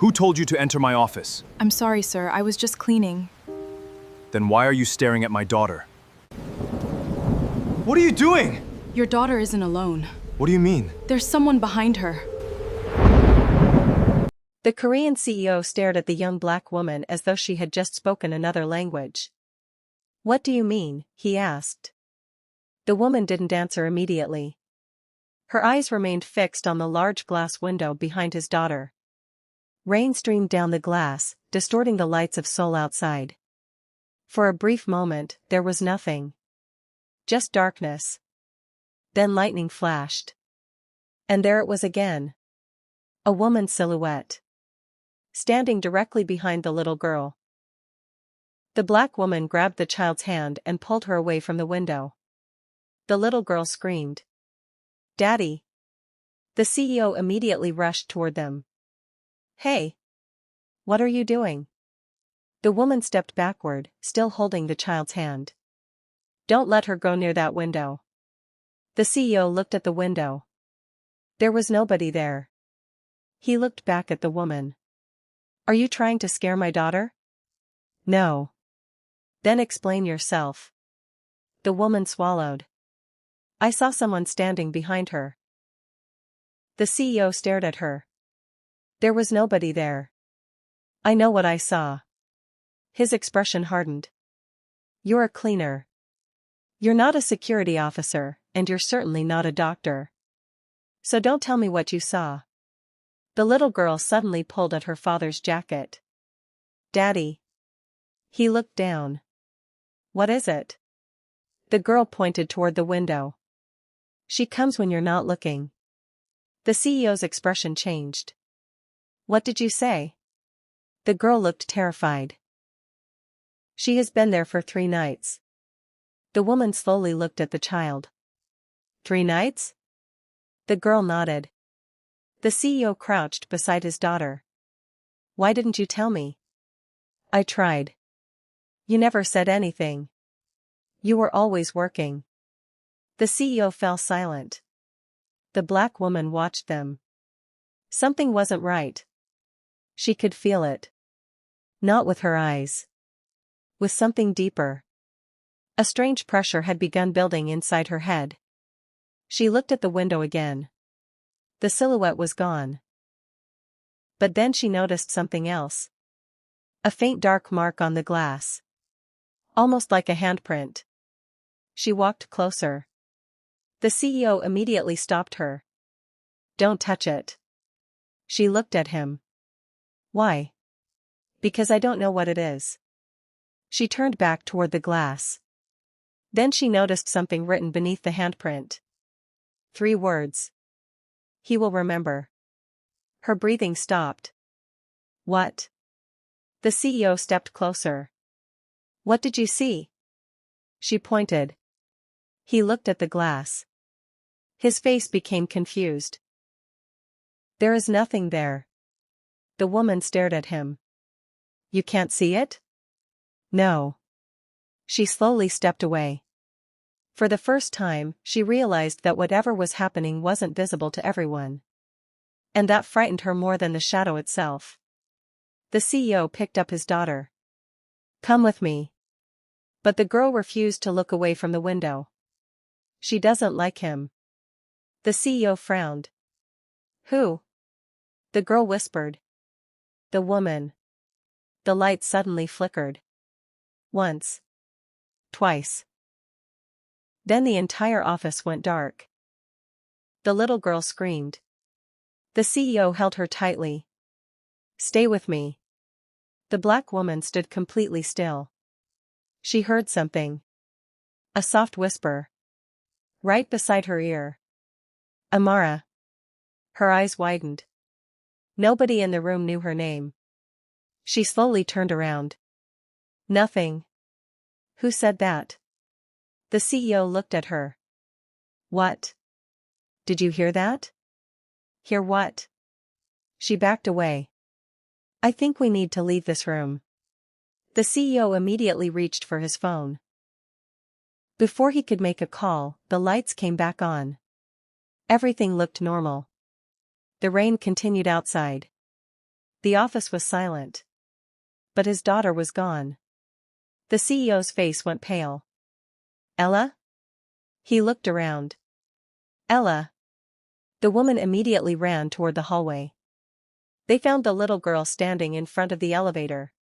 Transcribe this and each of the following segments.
Who told you to enter my office? I'm sorry, sir. I was just cleaning. Then why are you staring at my daughter? What are you doing? Your daughter isn't alone. What do you mean? There's someone behind her. The Korean CEO stared at the young black woman as though she had just spoken another language. "What do you mean?" he asked. The woman didn't answer immediately. Her eyes remained fixed on the large glass window behind his daughter. Rain streamed down the glass, distorting the lights of Seoul outside. For a brief moment, there was nothing. Just darkness. Then lightning flashed. And there it was again. A woman's silhouette. Standing directly behind the little girl. The black woman grabbed the child's hand and pulled her away from the window. The little girl screamed. "Daddy!" The CEO immediately rushed toward them. "Hey! What are you doing?" The woman stepped backward, still holding the child's hand. "Don't let her go near that window." The CEO looked at the window. There was nobody there. He looked back at the woman. "Are you trying to scare my daughter?" "No." "Then explain yourself." The woman swallowed. "I saw someone standing behind her." The CEO stared at her. "There was nobody there." "I know what I saw." His expression hardened. "You're a cleaner. You're not a security officer, and you're certainly not a doctor. So don't tell me what you saw." The little girl suddenly pulled at her father's jacket. "Daddy." He looked down. "What is it?" The girl pointed toward the window. "She comes when you're not looking." The CEO's expression changed. "What did you say?" The girl looked terrified. "She has been there for 3 nights." The woman slowly looked at the child. 3 nights? The girl nodded. The CEO crouched beside his daughter. "Why didn't you tell me?" "I tried." "You never said anything. You were always working." The CEO fell silent. The black woman watched them. Something wasn't right. She could feel it. Not with her eyes. With something deeper. A strange pressure had begun building inside her head. She looked at the window again. The silhouette was gone. But then she noticed something else. A faint dark mark on the glass. Almost like a handprint. She walked closer. The CEO immediately stopped her. "Don't touch it." She looked at him. "Why?" "Because I don't know what it is." She turned back toward the glass. Then she noticed something written beneath the handprint. 3 words. "He will remember." Her breathing stopped. "What?" The CEO stepped closer. "What did you see?" She pointed. He looked at the glass. His face became confused. "There is nothing there." The woman stared at him. "You can't see it?" "No." She slowly stepped away. For the first time, she realized that whatever was happening wasn't visible to everyone. And that frightened her more than the shadow itself. The CEO picked up his daughter. "Come with me." But the girl refused to look away from the window. "She doesn't like him." The CEO frowned. "Who?" The girl whispered. "The woman." The light suddenly flickered. Once. Twice. Then the entire office went dark. The little girl screamed. The CEO held her tightly. "Stay with me." The black woman stood completely still. She heard something. A soft whisper. Right beside her ear. "Amara." Her eyes widened. Nobody in the room knew her name. She slowly turned around. "Nothing." "Who said that?" The CEO looked at her. "What? Did you hear that?" "Hear what?" She backed away. "I think we need to leave this room." The CEO immediately reached for his phone. Before he could make a call, the lights came back on. Everything looked normal. The rain continued outside. The office was silent. But his daughter was gone. The CEO's face went pale. Ella? He looked around. Ella. The woman immediately ran toward the hallway. They found the little girl standing in front of the elevator.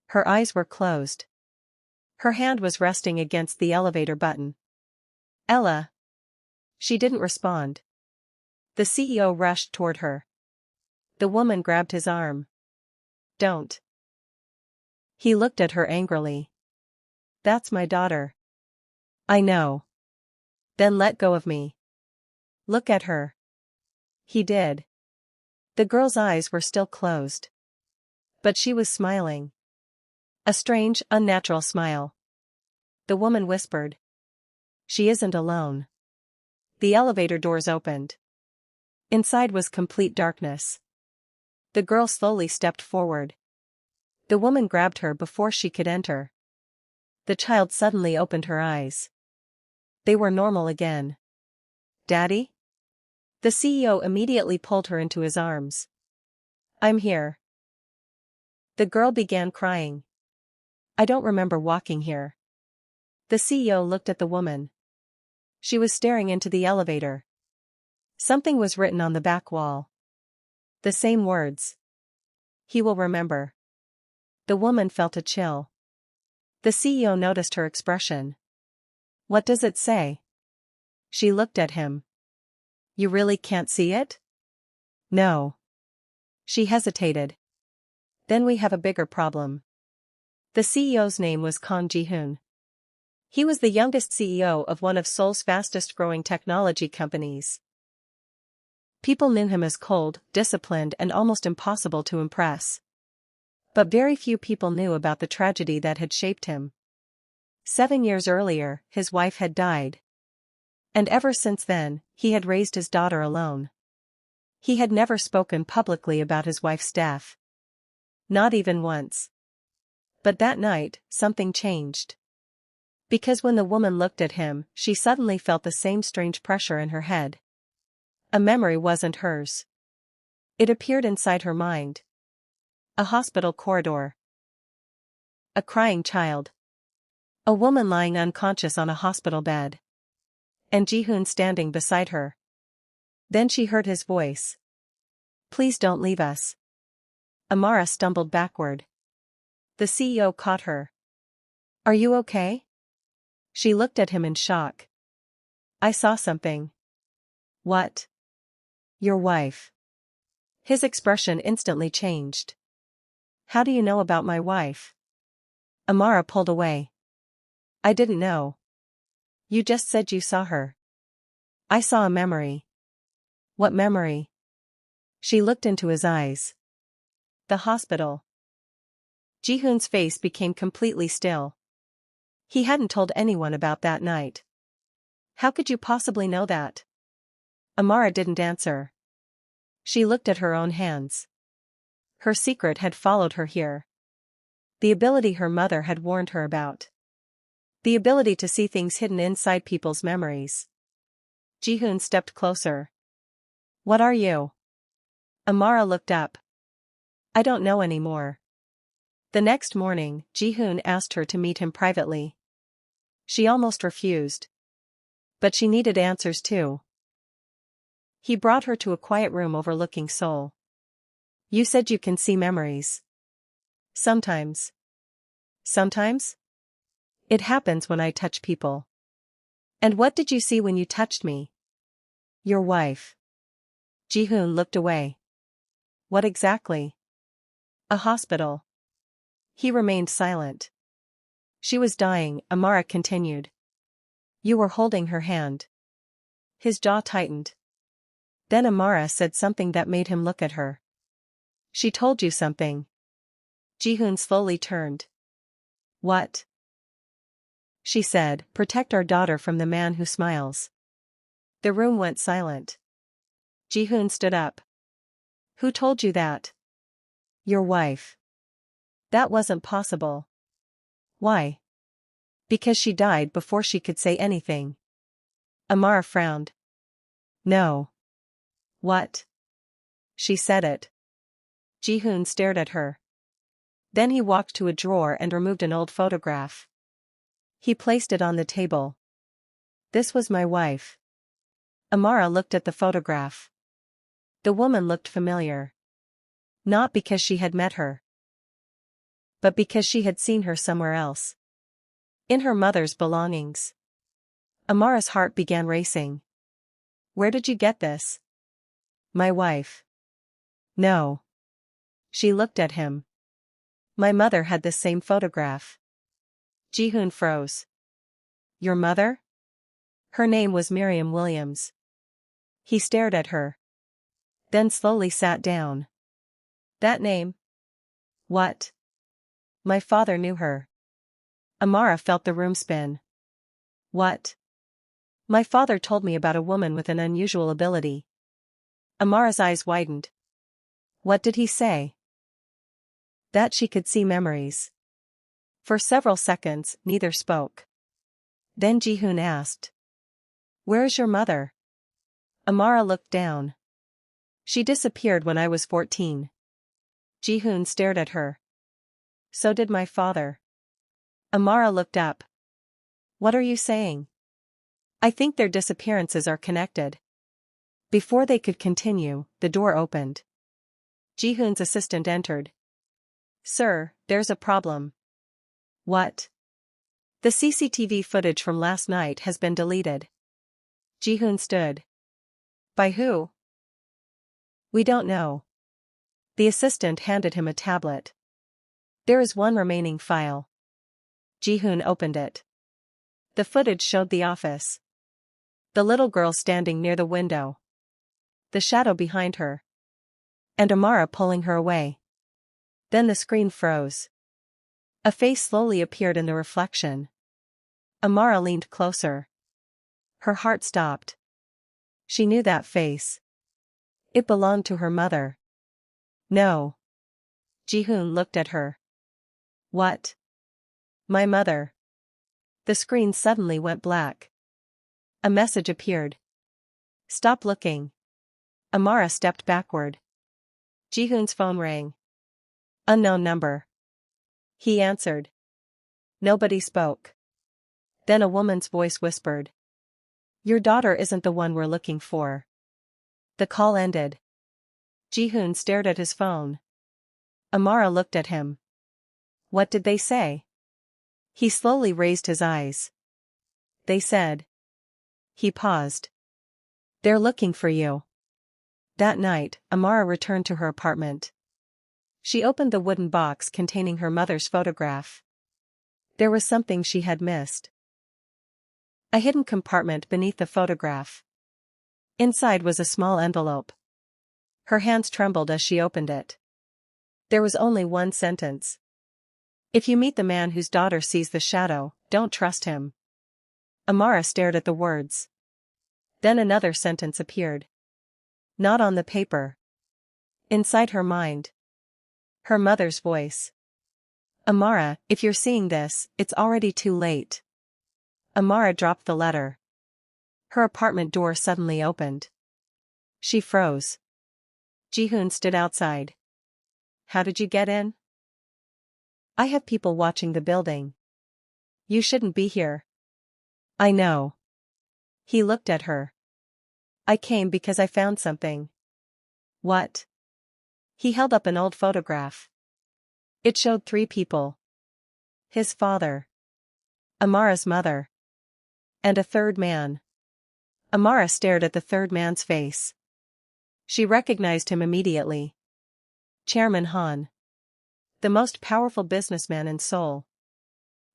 Her eyes were closed. Her hand was resting against the elevator button. Ella. She didn't respond. The CEO rushed toward her. The woman grabbed his arm. Don't. He looked at her angrily. That's my daughter. I know. Then let go of me. Look at her. He did. The girl's eyes were still closed. But she was smiling. A strange, unnatural smile. The woman whispered. She isn't alone. The elevator doors opened. Inside was complete darkness. The girl slowly stepped forward. The woman grabbed her before she could enter. The child suddenly opened her eyes. They were normal again. Daddy? The CEO immediately pulled her into his arms. I'm here. The girl began crying. I don't remember walking here. The CEO looked at the woman. She was staring into the elevator. Something was written on the back wall. The same words. He will remember. The woman felt a chill. The CEO noticed her expression. What does it say? She looked at him. You really can't see it? No. She hesitated. Then we have a bigger problem. The CEO's name was Kang Ji-hoon. He was the youngest CEO of one of Seoul's fastest-growing technology companies. People knew him as cold, disciplined, and almost impossible to impress. But very few people knew about the tragedy that had shaped him. 7 years earlier, his wife had died. And ever since then, he had raised his daughter alone. He had never spoken publicly about his wife's death. Not even once. But that night, something changed. Because when the woman looked at him, she suddenly felt the same strange pressure in her head. A memory wasn't hers. It appeared inside her mind. A hospital corridor. A crying child. A woman lying unconscious on a hospital bed. And Ji-hoon standing beside her. Then she heard his voice. Please don't leave us. Amara stumbled backward. The CEO caught her. Are you okay? She looked at him in shock. I saw something. What? Your wife. His expression instantly changed. How do you know about my wife? Amara pulled away. I didn't know. You just said you saw her. I saw a memory. What memory? She looked into his eyes. The hospital. Ji-hoon's face became completely still. He hadn't told anyone about that night. How could you possibly know that? Amara didn't answer. She looked at her own hands. Her secret had followed her here. The ability her mother had warned her about. The ability to see things hidden inside people's memories. Ji-hoon stepped closer. What are you? Amara looked up. I don't know anymore. The next morning, Ji-hoon asked her to meet him privately. She almost refused. But she needed answers too. He brought her to a quiet room overlooking Seoul. You said you can see memories. Sometimes. Sometimes? It happens when I touch people. And what did you see when you touched me? Your wife. Ji-hoon looked away. What exactly? A hospital. He remained silent. She was dying, Amara continued. You were holding her hand. His jaw tightened. Then Amara said something that made him look at her. She told you something. Ji-hoon slowly turned. What? She said, protect our daughter from the man who smiles. The room went silent. Ji-hoon stood up. Who told you that? Your wife. That wasn't possible. Why? Because she died before she could say anything. Amara frowned. No. What? She said it. Ji-hoon stared at her. Then he walked to a drawer and removed an old photograph. He placed it on the table. This was my wife. Amara looked at the photograph. The woman looked familiar. Not because she had met her, but because she had seen her somewhere else. In her mother's belongings. Amara's heart began racing. Where did you get this? My wife. No. She looked at him. My mother had this same photograph. Ji-hoon froze. Your mother? Her name was Miriam Williams. He stared at her. Then slowly sat down. That name? What? My father knew her. Amara felt the room spin. What? My father told me about a woman with an unusual ability. Amara's eyes widened. What did he say? That she could see memories. For several seconds, neither spoke. Then Ji-hoon asked. Where is your mother? Amara looked down. She disappeared when I was 14. Ji-hoon stared at her. So did my father. Amara looked up. What are you saying? I think their disappearances are connected. Before they could continue, the door opened. Ji-hoon's assistant entered. Sir, there's a problem. What? The CCTV footage from last night has been deleted. Ji-hoon stood. By who? We don't know. The assistant handed him a tablet. There is one remaining file. Ji-hoon opened it. The footage showed the office. The little girl standing near the window. The shadow behind her. And Amara pulling her away. Then the screen froze. A face slowly appeared in the reflection. Amara leaned closer. Her heart stopped. She knew that face. It belonged to her mother. No. Ji-hoon looked at her. What? My mother. The screen suddenly went black. A message appeared. Stop looking. Amara stepped backward. Ji-hoon's phone rang. Unknown number. He answered. Nobody spoke. Then a woman's voice whispered. Your daughter isn't the one we're looking for. The call ended. Ji-hoon stared at his phone. Amara looked at him. What did they say? He slowly raised his eyes. They said. He paused. They're looking for you. That night, Amara returned to her apartment. She opened the wooden box containing her mother's photograph. There was something she had missed. A hidden compartment beneath the photograph. Inside was a small envelope. Her hands trembled as she opened it. There was only one sentence. If you meet the man whose daughter sees the shadow, don't trust him. Amara stared at the words. Then another sentence appeared. Not on the paper. Inside her mind. Her mother's voice. Amara, if you're seeing this, it's already too late. Amara dropped the letter. Her apartment door suddenly opened. She froze. Ji-hoon stood outside. How did you get in? I have people watching the building. You shouldn't be here. I know. He looked at her. I came because I found something. What? He held up an old photograph. It showed 3 people. His father. Amara's mother. And a third man. Amara stared at the third man's face. She recognized him immediately. Chairman Han. The most powerful businessman in Seoul.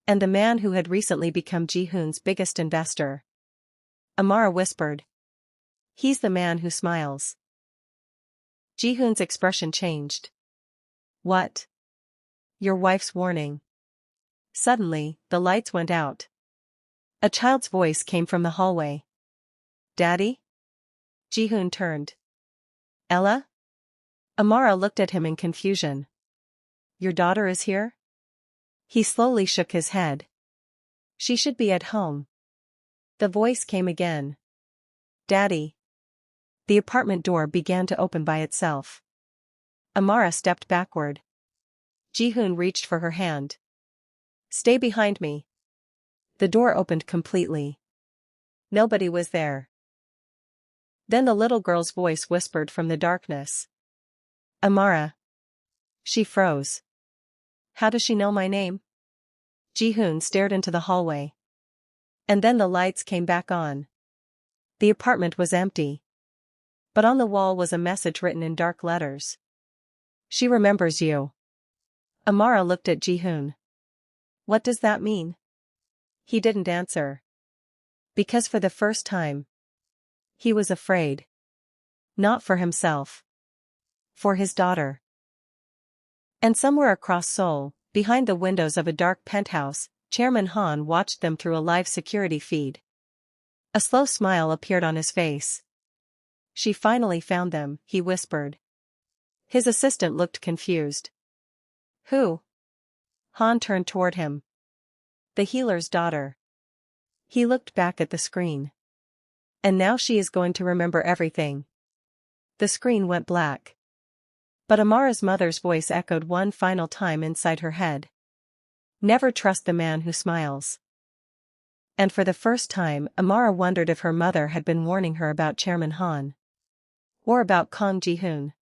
And the man who had recently become Ji-hoon's biggest investor. Amara whispered. He's the man who smiles. Ji-hoon's expression changed. What? Your wife's warning. Suddenly, the lights went out. A child's voice came from the hallway. Daddy? Ji-hoon turned. Ella? Amara looked at him in confusion. Your daughter is here? He slowly shook his head. She should be at home. The voice came again. Daddy. The apartment door began to open by itself. Amara stepped backward. Ji-hoon reached for her hand. Stay behind me. The door opened completely. Nobody was there. Then the little girl's voice whispered from the darkness. Amara. She froze. How does she know my name? Ji-hoon stared into the hallway. And then the lights came back on. The apartment was empty. But on the wall was a message written in dark letters. She remembers you. Amara looked at Ji-hoon. What does that mean? He didn't answer. Because for the first time, he was afraid. Not for himself. For his daughter. And somewhere across Seoul, behind the windows of a dark penthouse, Chairman Han watched them through a live security feed. A slow smile appeared on his face. She finally found them, he whispered. His assistant looked confused. Who? Han turned toward him. The healer's daughter. He looked back at the screen. And now she is going to remember everything. The screen went black. But Amara's mother's voice echoed one final time inside her head. Never trust the man who smiles. And for the first time, Amara wondered if her mother had been warning her about Chairman Han. Or about Kang Ji-hoon.